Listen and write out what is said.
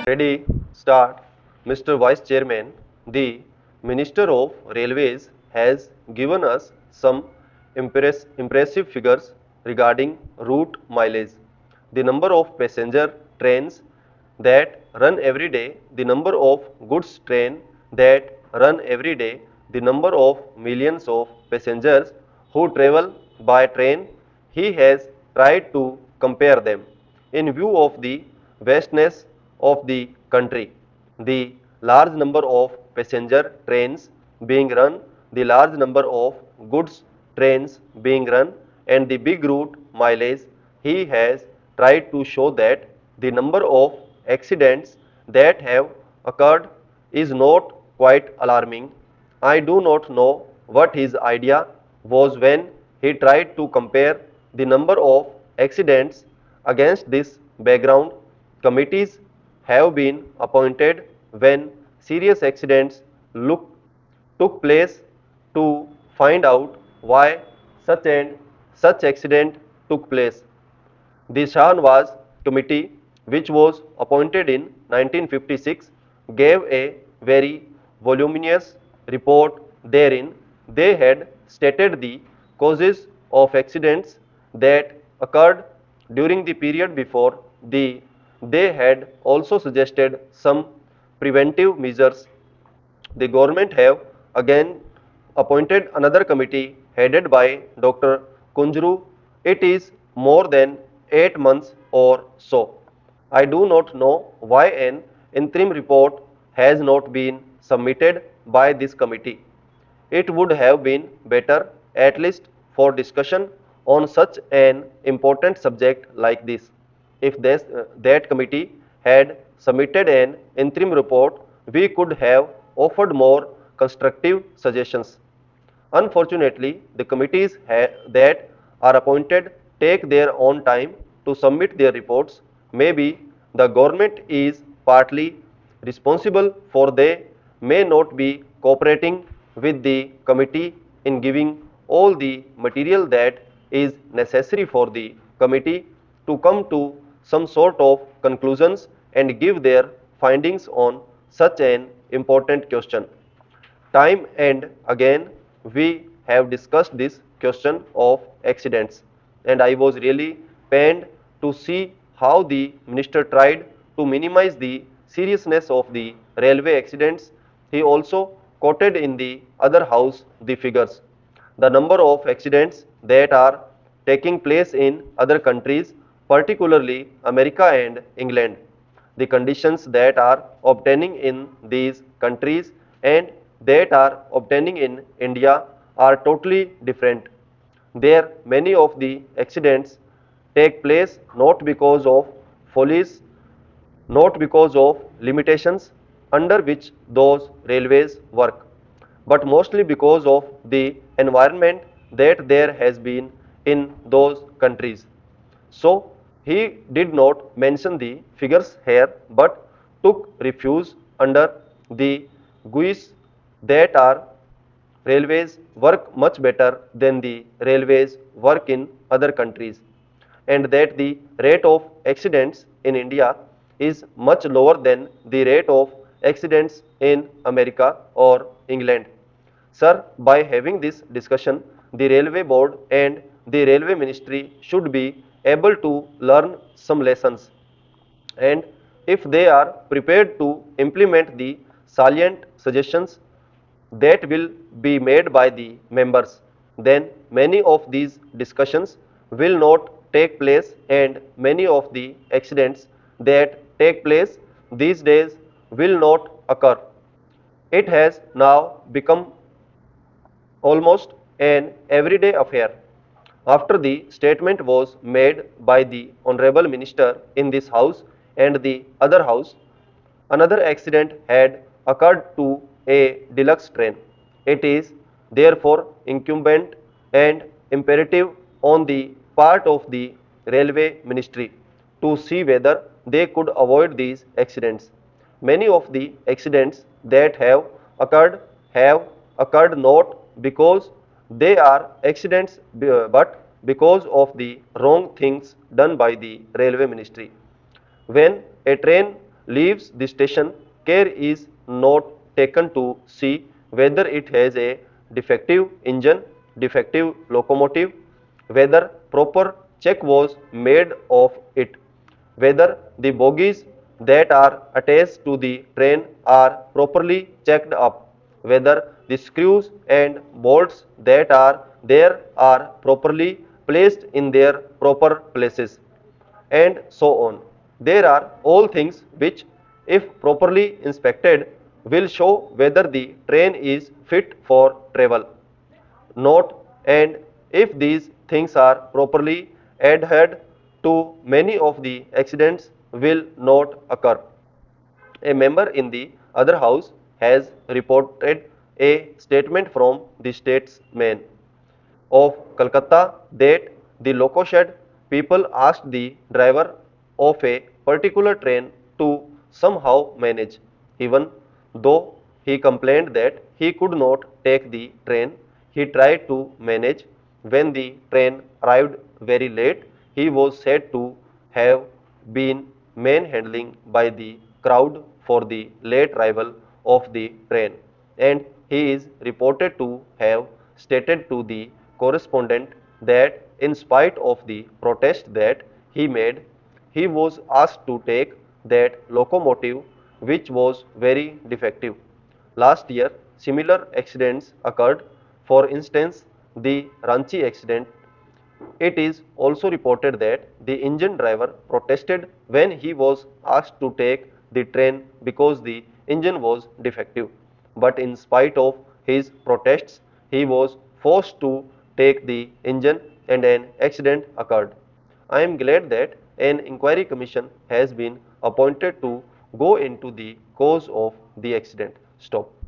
Ready, start. Mr. Vice Chairman, the Minister of Railways has given us some impressive figures regarding route mileage, the number of passenger trains that run every day, the number of goods train that run every day, the number of millions of passengers who travel by train. He has tried to compare them in view of the vastness of the country, the large number of passenger trains being run, the large number of goods trains being run, and the big route mileage. He has tried to show that the number of accidents that have occurred is not quite alarming. I do not know what his idea was when he tried to compare the number of accidents. Against this background, committees have been appointed when serious accidents took place to find out why such and such accident took place. The Shahnawaz Committee, which was appointed in 1956, gave a very voluminous report. Therein, they had stated the causes of accidents that occurred during the period before. They had also suggested some preventive measures. The government have again appointed another committee headed by Dr. Kunjru. It is more than 8 months or so. I do not know why an interim report has not been submitted by this committee. It would have been better, at least for discussion on such an important subject like this, if that committee had submitted an interim report. We could have offered more constructive suggestions. Unfortunately, the committees that are appointed take their own time to submit their reports. Maybe the government is partly responsible for they may not be cooperating with the committee in giving all the material that is necessary for the committee to come to some sort of conclusions and give their findings on such an important question. Time and again we have discussed this question of accidents, and I was really pained to see how the minister tried to minimize the seriousness of the railway accidents. He also quoted in the other house the figures, the number of accidents that are taking place in other countries, particularly America and England, the conditions that are obtaining in these countries and that are obtaining in India are totally different. There, many of the accidents take place not because of follies, not because of limitations under which those railways work, but mostly because of the environment that there has been in those countries. So, he did not mention the figures here, but took refuge under the guise that our railways work much better than the railways work in other countries, and that the rate of accidents in India is much lower than the rate of accidents in America or England. Sir, by having this discussion, the railway board and the railway ministry should be able to learn some lessons, and if they are prepared to implement the salient suggestions that will be made by the members, then many of these discussions will not take place and many of the accidents that take place these days will not occur. It has now become almost an everyday affair. After the statement was made by the Honorable Minister in this House and the other House, another accident had occurred to a deluxe train. It is therefore incumbent and imperative on the part of the Railway Ministry to see whether they could avoid these accidents. Many of the accidents that have occurred not because they are accidents but because of the wrong things done by the Railway Ministry. When a train leaves the station, care is not taken to see whether it has a defective engine, defective locomotive, whether proper check was made of it, whether the bogies that are attached to the train are properly checked up, whether the screws and bolts that are there are properly placed in their proper places, and so on. There are all things which, if properly inspected, will show whether the train is fit for travel. Note, and if these things are properly adhered to, many of the accidents will not occur. A member in the other house has reported a statement from the statesman of Calcutta that the loco shed people asked the driver of a particular train to somehow manage, even though he complained that he could not take the train. He tried to manage. When the train arrived very late, he was said to have been manhandling by the crowd for the late arrival of the train, and he is reported to have stated to the correspondent that in spite of the protest that he made, he was asked to take that locomotive, which was very defective. Last year, similar accidents occurred. For instance, the Ranchi accident. It is also reported that the engine driver protested when he was asked to take the train because the engine was defective. But in spite of his protests, he was forced to take the engine and an accident occurred. I am glad that an inquiry commission has been appointed to go into the cause of the accident. Stop.